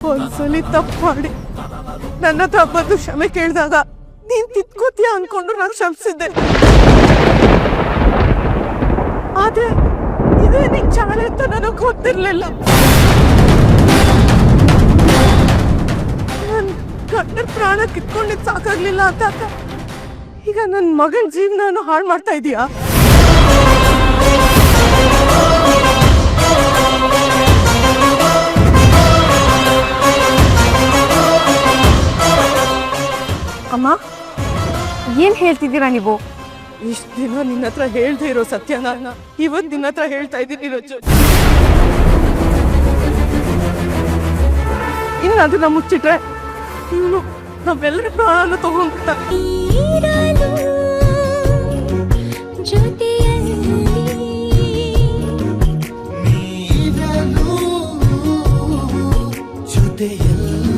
ಒಂದ್ಸಲಿ ತಪ್ಪು ಮಾಡಿ ನನ್ನ ಹತ್ರ ಬಂದು ಕ್ಷಮೆ ಕೇಳಿದಾಗ ನೀನ್ ತಿತ್ಕೋತೀಯ ಅನ್ಕೊಂಡು ನಾನು ಕ್ಷಮಿಸಿದ್ದೆ. ಆದ್ರೆ ಇದೇ ನಿನ್ ಚಾಳೆ ಅಂತ ನನಗ್ ಗೊತ್ತಿರ್ಲಿಲ್ಲ. ನನ್ ಗಂಡನ ಪ್ರಾಣ ಕಿತ್ಕೊಂಡಿದ್ ಸಾಕಾಗ್ಲಿಲ್ಲ ಅಂತ ಈಗ ನನ್ ಮಗನ ಜೀವನ ಹಾಳು ಮಾಡ್ತಾ ಇದೀಯಾ? ಅಮ್ಮ, ಏನ್ ಹೇಳ್ತಿದ್ದೀರಾ ನೀವು? ಇಷ್ಟ ದಿನ ನಿನ್ನ ಹತ್ರ ಹೇಳ್ದೆ ಇರೋ ಸತ್ಯನ ಇವತ್ ನಿನ್ನ ಹತ್ರ ಹೇಳ್ತಾ ಇದ್ದೀನಿ ರಜು. ಇನ್ನು ಅದನ್ನ ಮುಚ್ಚಿಟ್ರೆ ಇವನು ನಾವೆಲ್ಲರ ಪ್ರಾಣ ತಗೊಂಡ್ಬಿಟ್ಟ. ಜೊತೆಯಲ್ಲಿ